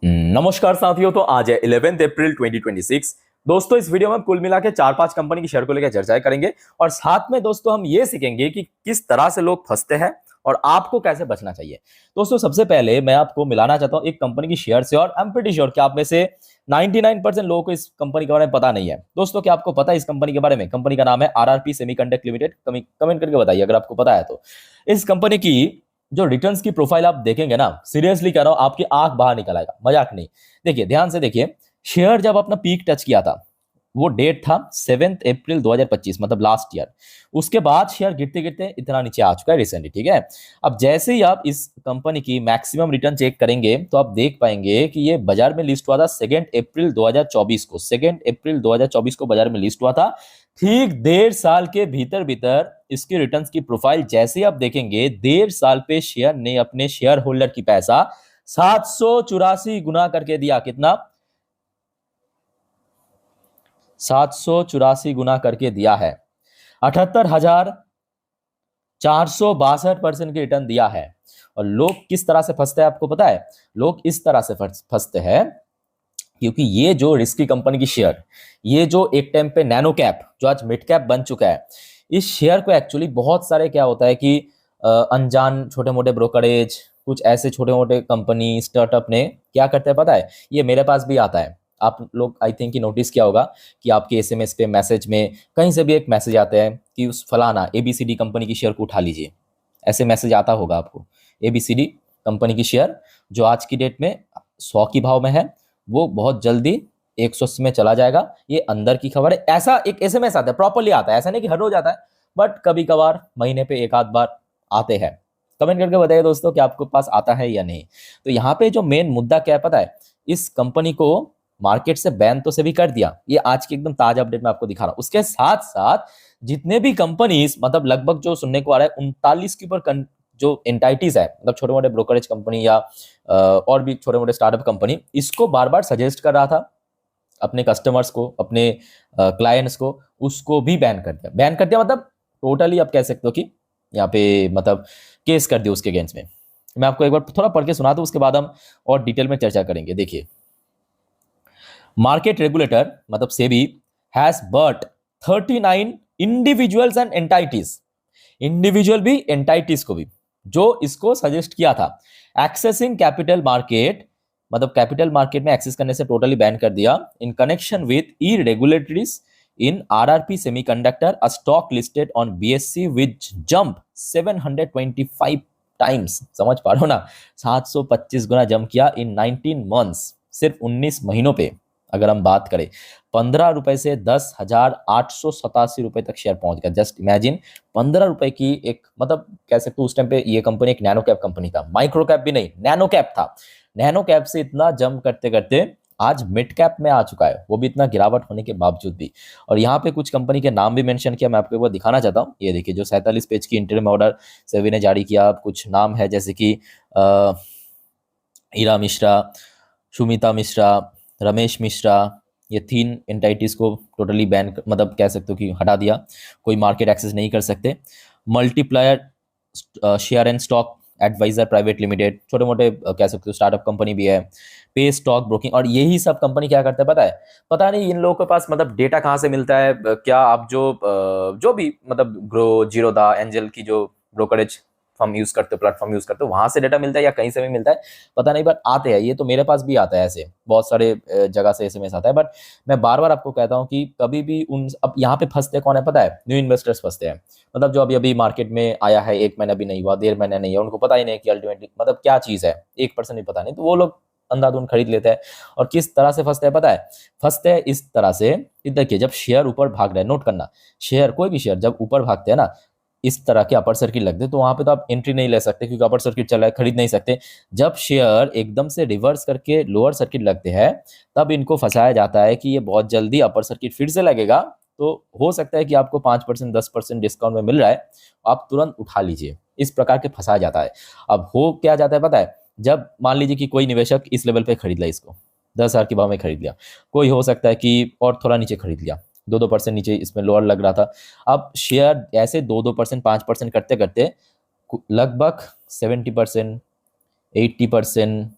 नमस्कार साथियों। तो आज है 11 अप्रैल 2026। दोस्तों, इस वीडियो में हम कुल मिला के 4-5 कंपनी की शेयर को लेकर चर्चा करेंगे और साथ में दोस्तों हम ये सीखेंगे कि किस तरह से लोग फंसते हैं और आपको कैसे बचना चाहिए। दोस्तों, सबसे पहले मैं आपको मिलाना चाहता हूं एक कंपनी की शेयर से और आई एम प्रीटी श्योर कि आप में से 99% लोगों को इस कंपनी के बारे में पता नहीं है। दोस्तों, क्या आपको पता है इस कंपनी के बारे में? कंपनी का नाम है आरआरपी सेमीकंडक्टर लिमिटेड। कमेंट करके बताइए अगर आपको पता है तो। इस कंपनी की जो रिटर्न्स की प्रोफाइल आप देखेंगे ना, सीरियसली कह रहा हूं, आपकी आंख बाहर निकल आएगा, मजाक नहीं। देखिए, ध्यान से देखिए। शेयर जब अपना पीक टच किया था, वो डेट था 7 अप्रैल 2025, मतलब लास्ट ईयर। उसके बाद शेयर गिरते गिरते इतना नीचे आ चुका है रिसेंटली, ठीक है। अब जैसे ही आप इस कंपनी की मैक्सिमम रिटर्न चेक करेंगे तो आप देख पाएंगे कि ये बाजार में लिस्ट हुआ था 2 अप्रैल 2024 को। 2 अप्रैल 2024 को बाजार में लिस्ट हुआ था। ठीक 1.5 साल के भीतर भीतर इसके रिटर्न्स की प्रोफाइल जैसे आप देखेंगे, 1.5 साल पे शेयर ने अपने शेयर होल्डर की पैसा 784 गुना करके दिया। कितना? 784 गुना करके दिया है। 78,462% की रिटर्न दिया है। और लोग किस तरह से फंसते हैं आपको पता है? लोग इस तरह से फंसते हैं क्योंकि ये जो रिस्की कंपनी की शेयर, ये जो एक टाइम पे नैनो कैप जो आज मिड कैप बन चुका है, इस शेयर को एक्चुअली बहुत सारे क्या होता है कि अनजान छोटे मोटे ब्रोकरेज, कुछ ऐसे छोटे मोटे कंपनी स्टार्टअप ने क्या करते हैं पता है? ये मेरे पास भी आता है। आप लोग आई थिंक कि नोटिस किया होगा कि आपके एसएमएस पे, मैसेज में, कहीं से भी एक मैसेज आता है कि उस फलाना एबीसीडी कंपनी की शेयर को उठा लीजिए। ऐसे मैसेज आता होगा आपको। एबीसीडी कंपनी की शेयर जो आज की डेट में 100 की भाव में है, वो बहुत जल्दी 180 में चला जाएगा। ये अंदर की खबर है। ऐसा एक एसएमएस आता है, प्रॉपर्ली आता है, ऐसा नहीं कि हर रोज आता है, बट कभी कभार महीने पे एक आध बार आते हैं। कमेंट करके बताइए दोस्तों कि आपको पास आता है या नहीं। तो यहाँ पे जो मेन मुद्दा क्या है पता है? इस कंपनी को मार्केट से बैन तो सभी कर दिया, ये आज की एकदम ताजा अपडेट में आपको दिखा रहा हूं। उसके साथ साथ जितने भी कंपनीज, मतलब लगभग जो सुनने को आ रहा है 39 के ऊपर जो एंटाइटीज है, मतलब छोटे मोटे ब्रोकरेज कंपनी या और भी छोटे मोटे स्टार्टअप कंपनी, इसको बार बार सजेस्ट कर रहा था अपने कस्टमर्स को, अपने क्लाइंट्स को, उसको भी बैन कर दिया। बैन कर दिया मतलब टोटली आप कह सकते हो कि यहाँ पे मतलब केस कर दिया उसके अगेंस्ट में। मैं आपको एक बार थोड़ा पढ़ के सुना दूं, उसके बाद हम और डिटेल में चर्चा करेंगे। देखिए, मार्केट रेगुलेटर मतलब SEBI has barred 39 individuals and entities, individual भी एंटाइटीज को भी, जो इसको सजेस्ट किया था एक्सेसिंग कैपिटल मार्केट, मतलब कैपिटल मार्केट में एक्सेस करने से टोटली बैन कर दिया in connection with irregularities in RRP semiconductor, a stock listed on BSE with jump 725 times. समझ पा रहे हो ना? 725 गुना जंप किया इन 19 मंथ्स, सिर्फ 19 महीनों पे। अगर हम बात करें 15 रुपए से 10,887 रुपए तक शेयर पहुंच गया। जस्ट इमेजिन, 15 रुपए की एक, मतलब कह सकते हो उस टाइम पे ये कंपनी एक नैनो कैप कंपनी था, माइक्रो कैप भी नहीं, नैनो कैप था। नैनो कैप से इतना जंप करते करते आज मिड कैप में आ चुका है, वो भी इतना गिरावट होने के बावजूद भी। और यहाँ पे कुछ कंपनी के नाम भी मेंशन किया, मैं आपको एक बार दिखाना चाहता हूँ। ये देखिए, जो 47 पेज की इंटरम ऑर्डर सेबी ने जारी किया, कुछ नाम है जैसे कि ईरा मिश्रा, सुमिता मिश्रा, रमेश मिश्रा, ये 3 एंटाइटीज को टोटली बैन, मतलब कह सकते हो कि हटा दिया। कोई मार्केट एक्सेस नहीं कर सकते। Multiplier share and stock advisor private limited, छोटे मोटे कह सकते हो स्टार्टअप कंपनी भी है। पे स्टॉक ब्रोकिंग, और यही सब कंपनी क्या करता है पता है? पता नहीं इन लोगों के पास मतलब डेटा कहाँ से मिलता है। क्या आप जो भी मतलब ग्रो, जीरोधा, एंजल की जो ब्रोकरेज फर्म यूज करते हो, प्लेटफॉर्म यूज करते हो, वहां से डेटा मिलता है या कहीं से भी मिलता है पता नहीं, बट आते हैं। ये तो मेरे पास भी आता है, ऐसे बहुत सारे जगह से एसएमएस आता है। बट मैं बार बार आपको कहता हूँ कि कभी भी उन, अब यहाँ पे फंसते कौन है पता है? न्यू इन्वेस्टर्स फंसते हैं। मतलब जो अभी अभी मार्केट में आया है, 1 महीना भी नहीं हुआ, 1.5 महीना नहीं है, उनको पता ही नहीं कि अल्टीमेटली मतलब क्या चीज है, 1% भी पता नहीं, तो वो लोग अंधाधुंध खरीद लेते हैं। और किस तरह से फंसते हैं पता है? फंसते हैं इस तरह से, देखिए, जब शेयर ऊपर भाग रहा है, नोट करना, शेयर, कोई भी शेयर जब ऊपर भागते हैं ना, इस तरह के अपर सर्किट लगते हैं, तो वहां पे तो आप एंट्री नहीं ले सकते क्योंकि अपर सर्किट चल रहा है, खरीद नहीं सकते। जब शेयर एकदम से रिवर्स करके लोअर सर्किट लगते हैं, तब इनको फंसाया जाता है कि ये बहुत जल्दी अपर सर्किट फिर से लगेगा, तो हो सकता है कि आपको 5% 10% डिस्काउंट में मिल रहा है, आप तुरंत उठा लीजिए। इस प्रकार के फंसाया जाता है। अब हो क्या जाता है पता है? जब मान लीजिए कि कोई निवेशक इस लेवल पे खरीद लिया, इसको 10,000 के भाव में खरीद लिया, कोई हो सकता है कि और थोड़ा नीचे खरीद लिया, 2-2% नीचे इसमें लोअर लग रहा था। अब शेयर ऐसे 2-2% 5% करते करते लगभग 70%, 80%,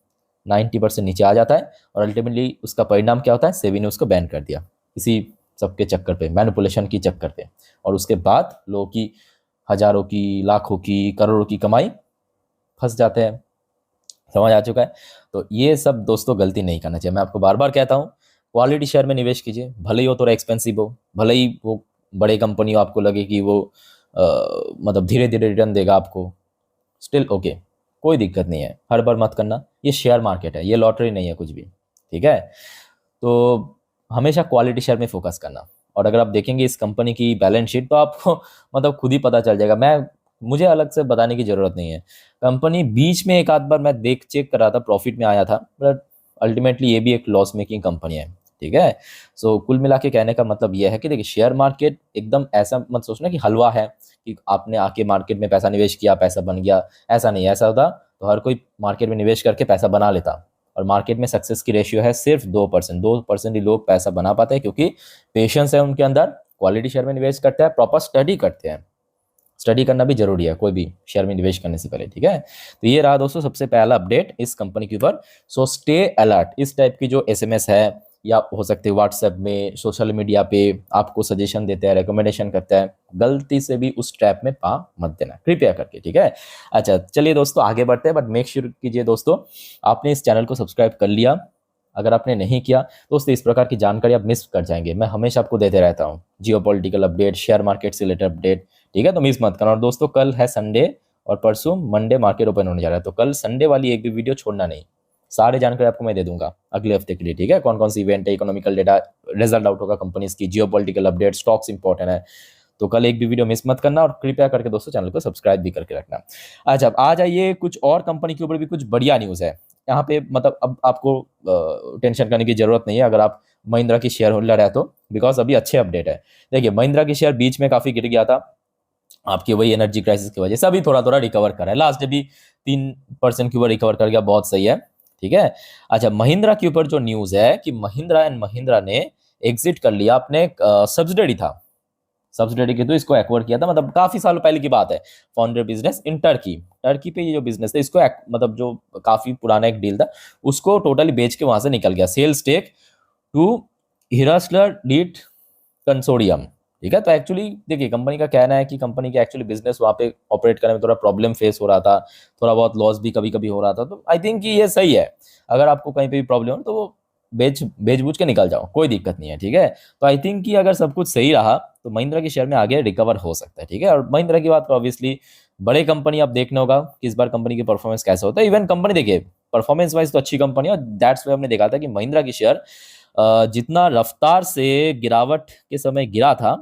90% नीचे आ जाता है और अल्टीमेटली उसका परिणाम क्या होता है, सेबी ने उसको बैन कर दिया इसी सबके चक्कर पे, मैनिपुलेशन की चक्कर पे। और उसके बाद लोगों की हजारों की, लाखों की, करोड़ों की कमाई फंस जाते हैं। समझ आ चुका है? तो ये सब दोस्तों गलती नहीं करना चाहिए। मैं आपको बार बार कहता हूँ, क्वालिटी शेयर में निवेश कीजिए, भले ही वो थोड़ा एक्सपेंसिव हो, भले ही वो बड़े कंपनी हो, आपको लगे कि वो मतलब धीरे धीरे रिटर्न देगा आपको, स्टिल ओके, कोई दिक्कत नहीं है। हर बार मत करना, ये शेयर मार्केट है, ये लॉटरी नहीं है कुछ भी, ठीक है? तो हमेशा क्वालिटी शेयर में फोकस करना। और अगर आप देखेंगे इस कंपनी की बैलेंस शीट तो आपको मतलब खुद ही पता चल जाएगा, मुझे अलग से बताने की ज़रूरत नहीं है। कंपनी बीच में एक आध बार मैं चेक कर रहा था, प्रॉफिट में आया था, बट अल्टीमेटली ये भी एक लॉस मेकिंग कंपनी है, ठीक है? सो कुल मिला के कहने का मतलब ये है कि देखिए, शेयर मार्केट एकदम ऐसा मत सोचना कि हलवा है कि आपने आके मार्केट में पैसा निवेश किया, पैसा बन गया। ऐसा नहीं है, ऐसा होता तो हर कोई मार्केट में निवेश करके पैसा बना लेता। और मार्केट में सक्सेस की रेशियो है सिर्फ 2%। 2% ही लोग पैसा बना पाते हैं, क्योंकि पेशेंस है उनके अंदर, क्वालिटी शेयर में निवेश करते हैं, प्रॉपर स्टडी करते हैं। स्टडी करना भी जरूरी है कोई भी शेयर में निवेश करने से पहले, ठीक है? तो ये रहा दोस्तों सबसे पहला अपडेट इस कंपनी के ऊपर। So stay alert. इस टाइप की जो एसएमएस है, या हो सकते हैं व्हाट्सएप में, सोशल मीडिया पे आपको सजेशन देते हैं, रिकमेंडेशन करते हैं, गलती से भी उस ट्रैप में पा मत देना, कृपया करके, ठीक है? अच्छा, चलिए दोस्तों आगे बढ़ते हैं, बट मेक श्योर कीजिए दोस्तों आपने इस चैनल को सब्सक्राइब कर लिया। अगर आपने नहीं किया दोस्तों, इस प्रकार की जानकारी आप मिस कर जाएंगे। मैं हमेशा आपको देते रहता हूँ जियोपॉलिटिकल अपडेट, शेयर मार्केट से रिलेटेड अपडेट, ठीक है? तो मिस मत करना। और दोस्तों कल है संडे और परसों मंडे मार्केट ओपन होने जा रहा है, तो कल संडे वाली एक भी वीडियो छोड़ना नहीं। सारे जानकारी आपको मैं दे दूंगा अगले हफ्ते के लिए, ठीक है? कौन कौन सी इवेंट है, इकोनॉमिकल डेटा, रिजल्ट आउट होगा कंपनीज की, जियोपॉलिटिकल अपडेट, स्टॉक्स इंपॉर्टेंट है, तो कल एक भी वीडियो मिस मत करना। और कृपया करके दोस्तों चैनल को सब्सक्राइब भी करके रखना। अच्छा, अब आ जाइए, कुछ और कंपनी के ऊपर भी कुछ बढ़िया न्यूज़ है यहाँ पे। मतलब अब आपको टेंशन करने की जरूरत नहीं है अगर आप महिंद्रा की शेयर होल्डर है तो, बिकॉज अभी अच्छे अपडेट है। देखिए, महिंद्रा की शेयर बीच में काफी गिर गया था आपकी वही एनर्जी क्राइसिस की वजह से, अभी थोड़ा थोड़ा रिकवर कर रहा है। लास्ट भी 3% के ऊपर रिकवर कर गया, बहुत सही है, ठीक है? अच्छा, महिंद्रा के ऊपर जो न्यूज है कि महिंद्रा एंड महिंद्रा ने एग्जिट कर लिया अपने सब्सिडरी था, सब्सिडरी के तो इसको एक्वायर किया था, मतलब काफी सालों पहले की बात है। Founder business in Turkey, Turkey पे ये जो बिजनेस था इसको मतलब जो काफी पुराना एक डील था, उसको टोटली बेच के वहां से निकल गया। सेल स्टेक टू हिरासलर डीट कंसोर्टियम, ठीक है? तो एक्चुअली देखिए, कंपनी का कहना है कि कंपनी के एक्चुअली बिजनेस वहाँ पे ऑपरेट करने में थोड़ा प्रॉब्लम फेस हो रहा था, थोड़ा बहुत लॉस भी कभी कभी हो रहा था। तो आई थिंक कि ये सही है, अगर आपको कहीं पे भी प्रॉब्लम हो तो वो बेच बूझ के निकल जाओ, कोई दिक्कत नहीं है, ठीक है? तो आई थिंक कि अगर सब कुछ सही रहा तो महिंद्रा के शेयर में आगे रिकवर हो सकता है, ठीक है? और महिंद्रा की बात तो ऑब्वियसली बड़े कंपनी आप देखने होगा कि इस बार कंपनी की परफॉर्मेंस कैसा होता है। इवन कंपनी देखिए परफॉर्मेंस वाइज तो अच्छी कंपनी है, और दैट्स वाई हमने देखा था कि महिंद्रा की शेयर जितना रफ्तार से गिरावट के समय गिरा था,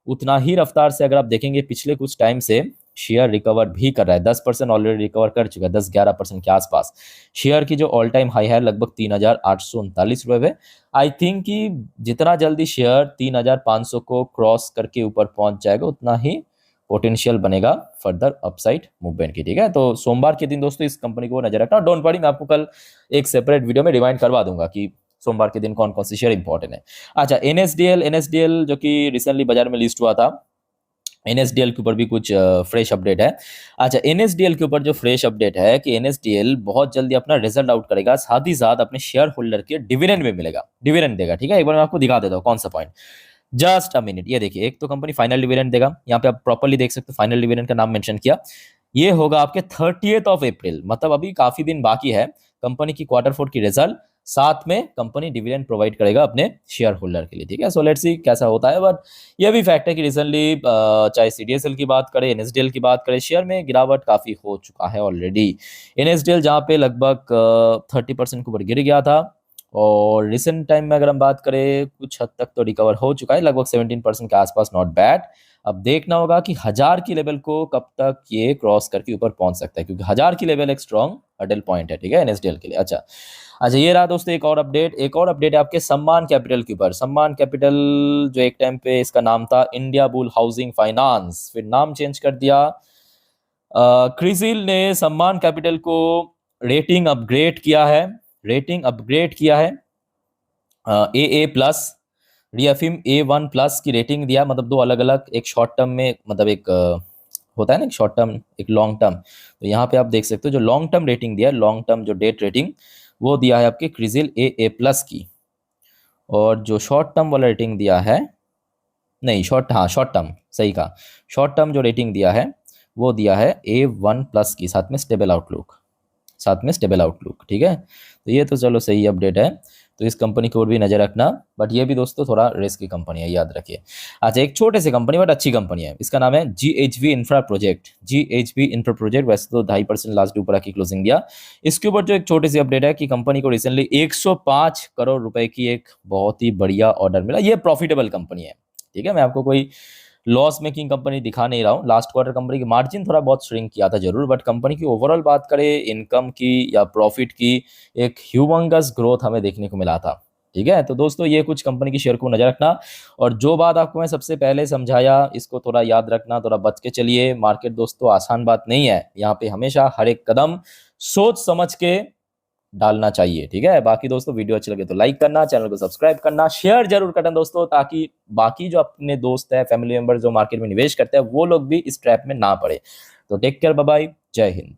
उतना ही रफ्तार से अगर आप देखेंगे पिछले कुछ टाइम से शेयर रिकवर भी कर रहा है। 10% ऑलरेडी रिकवर कर चुका है, 10-11% के आसपास। शेयर की जो ऑल टाइम हाई है लगभग 3,839 रुपए है। आई थिंक कि जितना जल्दी शेयर 3,500 को क्रॉस करके ऊपर पहुंच जाएगा, उतना ही पोटेंशियल बनेगा फर्दर अपसाइड मूवमेंट की, ठीक है? तो सोमवार के दिन दोस्तों इस कंपनी को नजर रखना। डोंट वरी, मैं आपको कल एक सेपरेट वीडियो में रिमाइंड करवा दूंगा कि सोमवार के दिन कौन कौन सी शेयर इंपॉर्टेंट है। अच्छा, एनएसडीएल जो कि रिसेंटली बाजार में लिस्ट हुआ था, एनएसडीएल के ऊपर भी कुछ फ्रेश अपडेट है। अच्छा, एनएसडीएल के ऊपर जो फ्रेश अपडेट है कि एनएसडीएल बहुत जल्दी अपना रिजल्ट आउट करेगा, साथ ही साथ अपने शेयर होल्डर के डिविडेंड में मिलेगा, डिविडेंड देगा, ठीक है? एक बार मैं आपको दिखा देता हूँ कौन सा पॉइंट, जस्ट अ मिनट। ये देखिए, एक तो कंपनी फाइनल डिविडेंड देगा, यहाँ पे आप प्रॉपर्ली देख सकते हो, फाइनल डिविडेंड का नाम मेंशन किया। ये होगा आपके 30th अप्रैल, मतलब अभी काफी दिन बाकी है कंपनी की Q4 की रिजल्ट, साथ में कंपनी डिविडेंड प्रोवाइड करेगा अपने शेयर होल्डर के लिए, ठीक है? सो लेट्स सी कैसा होता है। बट ये भी फैक्ट है कि रिसेंटली चाहे सीडीएसएल की बात करें, एनएसडीएल की बात करें, शेयर में गिरावट काफी हो चुका है ऑलरेडी। एनएसडीएल जहाँ पे लगभग 30% के ऊपर गिर गया था, और रिसेंट टाइम में अगर हम बात करें कुछ हद तक तो रिकवर हो चुका है, लगभग 17% के आसपास, नॉट बैड। अब देखना होगा कि 1000 की लेवल को कब तक ये क्रॉस करके ऊपर पहुंच सकता है, क्योंकि 1000 की लेवल एक स्ट्रॉन्ग हर्डल पॉइंट है, ठीक है, एनएसडीएल के लिए। अच्छा, ये रहा दोस्तों एक और अपडेट है आपके सम्मान कैपिटल के ऊपर। सम्मान कैपिटल जो एक टाइम पे इसका नाम था इंडिया बुल हाउसिंग फाइनेंस, फिर नाम चेंज कर दिया। क्रिसिल ने सम्मान कैपिटल को रेटिंग अपग्रेड किया है, AA प्लस, रियफिम A1 प्लस की रेटिंग दिया, मतलब दो अलग अलग, एक शॉर्ट टर्म में, मतलब एक होता है ना, एक शॉर्ट टर्म एक लॉन्ग टर्म। तो यहाँ पे आप देख सकते हो जो लॉन्ग टर्म रेटिंग दिया, लॉन्ग टर्म जो डेट रेटिंग, वो दिया है आपके क्रिजिल ए प्लस की, और जो शॉर्ट टर्म वाला रेटिंग दिया है, नहीं शॉर्ट टर्म सही कहा, शॉर्ट टर्म जो रेटिंग दिया है वो दिया है A1+ की, साथ में स्टेबल आउटलुक, ठीक है। तो ये तो चलो सही अपडेट है, तो इस कंपनी की ओर भी नज़र रखना, बट ये भी दोस्तों थोड़ा रिस्क की कंपनी है, याद रखिए। अच्छा, एक छोटे से कंपनी बट अच्छी कंपनी है, इसका नाम है GHV infra project. GHV infra project वैसे तो 2.5% लास्ट ऊपर की क्लोजिंग दिया। इसके ऊपर जो एक छोटी सी अपडेट है कि कंपनी को रिसेंटली 105 करोड़ रुपए की एक बहुत ही बढ़िया ऑर्डर मिला। ये प्रॉफिटेबल कंपनी है, ठीक है। मैं आपको कोई लॉस मेकिंग कंपनी दिखा नहीं रहा हूँ। लास्ट क्वार्टर कंपनी की मार्जिन थोड़ा बहुत श्रिंक किया था जरूर, बट कंपनी की ओवरऑल बात करें इनकम की या प्रॉफिट की, एक ह्यूमंगस ग्रोथ हमें देखने को मिला था, ठीक है। तो दोस्तों ये कुछ कंपनी की शेयर को नजर रखना, और जो बात आपको मैं सबसे पहले समझाया इसको थोड़ा याद रखना, थोड़ा बच के चलिए। मार्केट दोस्तों आसान बात नहीं है, यहाँ पे हमेशा हर एक कदम सोच समझ के डालना चाहिए, ठीक है। बाकी दोस्तों वीडियो अच्छी लगे तो लाइक करना, चैनल को सब्सक्राइब करना, शेयर जरूर करना दोस्तों, ताकि बाकी जो अपने दोस्त है, फैमिली मेंबर जो मार्केट में निवेश करते हैं, वो लोग भी इस ट्रैप में ना पड़े। तो टेक केयर, बाय बाय, जय हिंद।